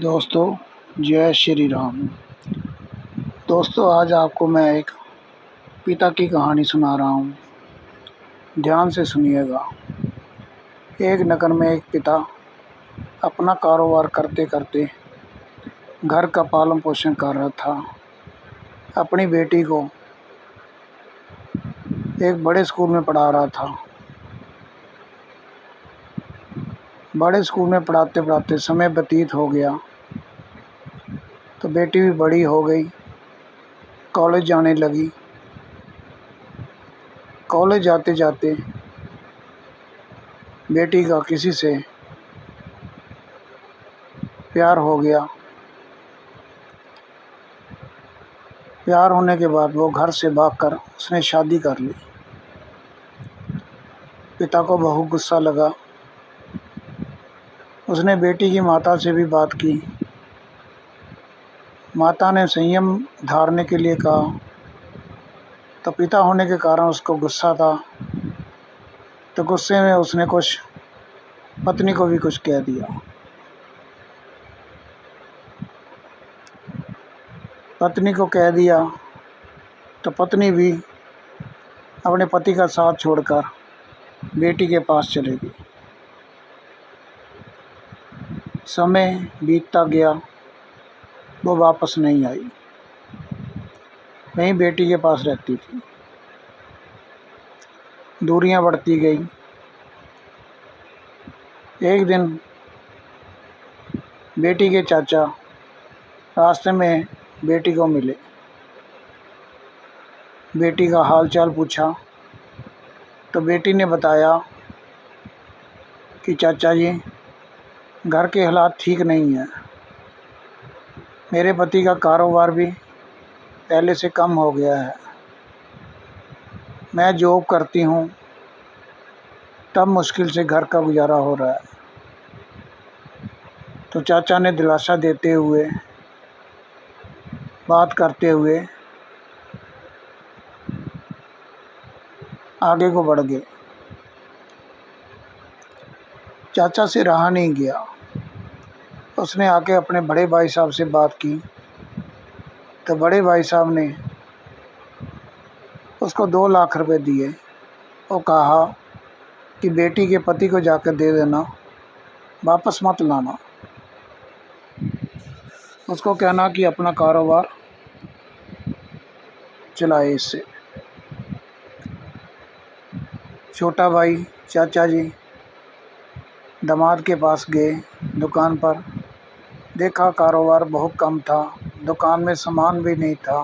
दोस्तों, जय श्री राम। दोस्तों, आज आपको मैं एक पिता की कहानी सुना रहा हूँ। ध्यान से सुनिएगा। एक नगर में एक पिता अपना कारोबार करते करते घर का पालन पोषण कर रहा था। अपनी बेटी को एक बड़े स्कूल में पढ़ा रहा था। बड़े स्कूल में पढ़ाते पढ़ाते समय व्यतीत हो गया तो बेटी भी बड़ी हो गई, कॉलेज जाने लगी। कॉलेज जाते जाते बेटी का किसी से प्यार हो गया। प्यार होने के बाद वो घर से भागकर उसने शादी कर ली। पिता को बहुत गुस्सा लगा। उसने बेटी की माता से भी बात की। माता ने संयम धारने के लिए कहा, तो पिता होने के कारण उसको गुस्सा था, तो गुस्से में उसने कुछ पत्नी को भी कुछ कह दिया। पत्नी को कह दिया तो पत्नी भी अपने पति का साथ छोड़कर बेटी के पास चली गई। समय बीतता गया, वो वापस नहीं आई। वहीं बेटी के पास रहती थी। दूरियां बढ़ती गई। एक दिन बेटी के चाचा रास्ते में बेटी को मिले। बेटी का हाल चाल पूछा तो बेटी ने बताया कि चाचा जी, घर के हालात ठीक नहीं हैं। मेरे पति का कारोबार भी पहले से कम हो गया है। मैं जॉब करती हूँ, तब मुश्किल से घर का गुजारा हो रहा है। तो चाचा ने दिलासा देते हुए, बात करते हुए आगे को बढ़ गए। चाचा से रहा नहीं गया। उसने आके अपने बड़े भाई साहब से बात की तो बड़े भाई साहब ने उसको 2 लाख रुपए दिए और कहा कि बेटी के पति को जाकर दे देना, वापस मत लाना। उसको कहना कि अपना कारोबार चलाए इससे। छोटा भाई चाचा जी दामाद के पास गए। दुकान पर देखा कारोबार बहुत कम था, दुकान में सामान भी नहीं था।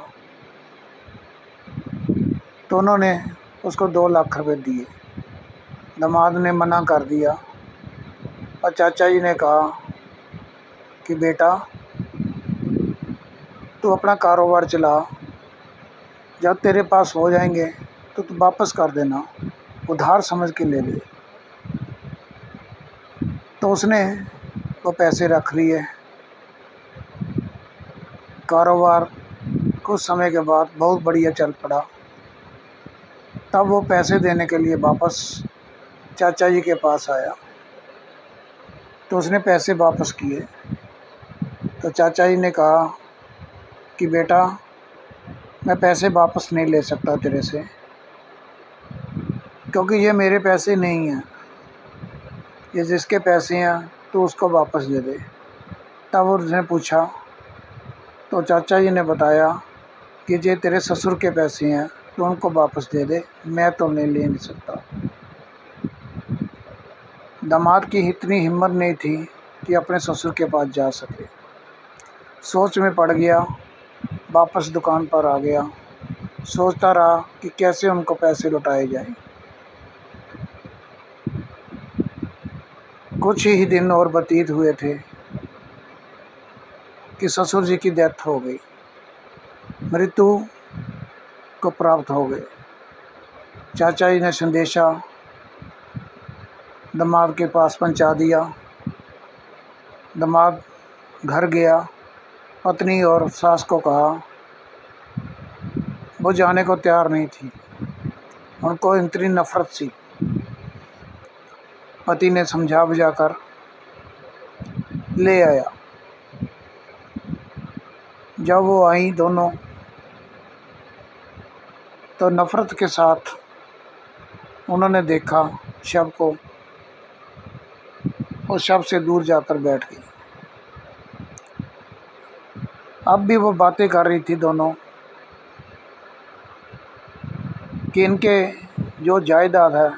तो उन्होंने उसको 2 लाख रुपए दिए। दामाद ने मना कर दिया और चाचा जी ने कहा कि बेटा, तू अपना कारोबार चला, जब तेरे पास हो जाएंगे तो तू वापस कर देना, उधार समझ के ले ले। तो उसने वो पैसे रख लिए। कारोबार कुछ समय के बाद बहुत बढ़िया चल पड़ा। तब वो पैसे देने के लिए वापस चाचा जी के पास आया तो उसने पैसे वापस किए। तो चाचा जी ने कहा कि बेटा, मैं पैसे वापस नहीं ले सकता तेरे से, क्योंकि ये मेरे पैसे नहीं हैं। ये जिसके पैसे हैं तो उसको वापस दे दे। तब उसने पूछा तो चाचा जी ने बताया कि ये तेरे ससुर के पैसे हैं तो उनको वापस दे दे, मैं तो ले नहीं सकता। दामाद की इतनी हिम्मत नहीं थी कि अपने ससुर के पास जा सके। सोच में पड़ गया, वापस दुकान पर आ गया। सोचता रहा कि कैसे उनको पैसे लौटाए जाएं। कुछ ही दिन और व्यतीत हुए थे कि ससुर जी की डेथ हो गई, मृत्यु को प्राप्त हो गए। चाचा जी ने संदेशा दामाद के पास पहुंचा दिया। दामाद घर गया, पत्नी और सास को कहा। वो जाने को तैयार नहीं थी, उनको इतनी नफरत सी। पति ने समझा बुझाकर ले आया। जब वो आई दोनों तो नफ़रत के साथ उन्होंने देखा शव को और शव से दूर जाकर बैठ गई। अब भी वो बातें कर रही थी दोनों कि इनके जो जायदाद है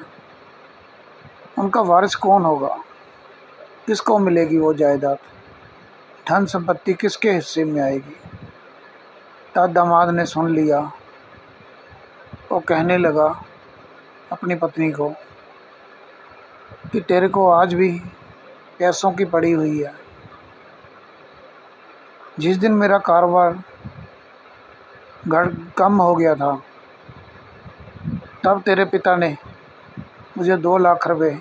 उनका वारिस कौन होगा, किसको मिलेगी वो जायदाद, धन संपत्ति किसके हिस्से में आएगी। तब दामाद ने सुन लिया। वो कहने लगा अपनी पत्नी को कि तेरे को आज भी पैसों की पड़ी हुई है। जिस दिन मेरा कारोबार कम हो गया था तब तेरे पिता ने मुझे 2 लाख रुपए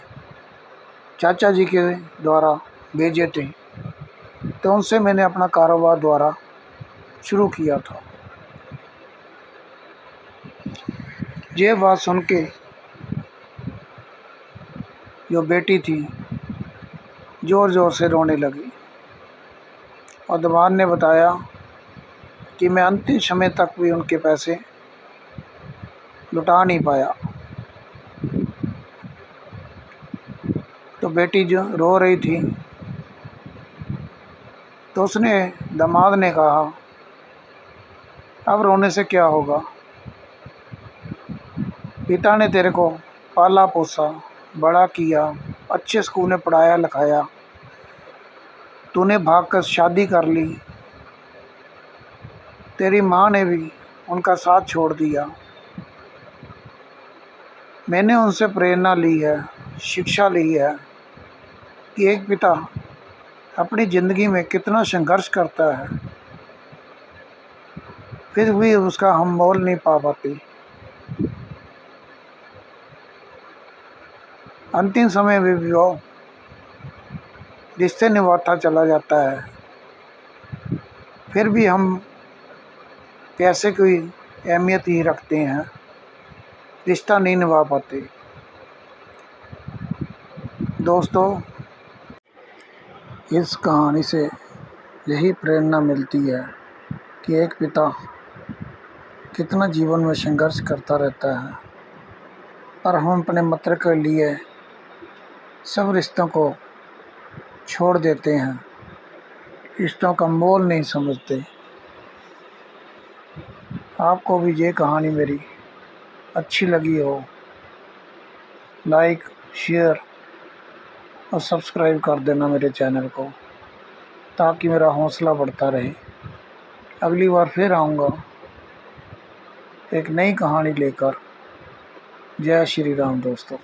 चाचा जी के द्वारा भेजे थे, तो उनसे मैंने अपना कारोबार द्वारा शुरू किया था। ये बात सुन के जो बेटी थी ज़ोर ज़ोर से रोने लगी और दामाद ने बताया कि मैं अंतिम समय तक भी उनके पैसे लुटा नहीं पाया। तो बेटी जो रो रही थी तो उसने दामाद ने कहा अब रोने से क्या होगा, पिता ने तेरे को पाला पोसा बड़ा किया, अच्छे स्कूल में पढ़ाया लिखाया, तूने भागकर शादी कर ली, तेरी माँ ने भी उनका साथ छोड़ दिया। मैंने उनसे प्रेरणा ली है, शिक्षा ली है कि एक पिता अपनी ज़िंदगी में कितना संघर्ष करता है, फिर भी उसका हम मोल नहीं पा पाते। अंतिम समय में भी वो रिश्ते निभाता चला जाता है, फिर भी हम पैसे की अहमियत ही रखते हैं, रिश्ता नहीं निभा पाते। दोस्तों, इस कहानी से यही प्रेरणा मिलती है कि एक पिता कितना जीवन में संघर्ष करता रहता है, पर हम अपने मित्र के लिए सब रिश्तों को छोड़ देते हैं, रिश्तों का मोल नहीं समझते। आपको भी ये कहानी मेरी अच्छी लगी हो, लाइक, शेयर और सब्सक्राइब कर देना मेरे चैनल को, ताकि मेरा हौसला बढ़ता रहे। अगली बार फिर आऊँगा एक नई कहानी लेकर। जय श्री राम दोस्तों।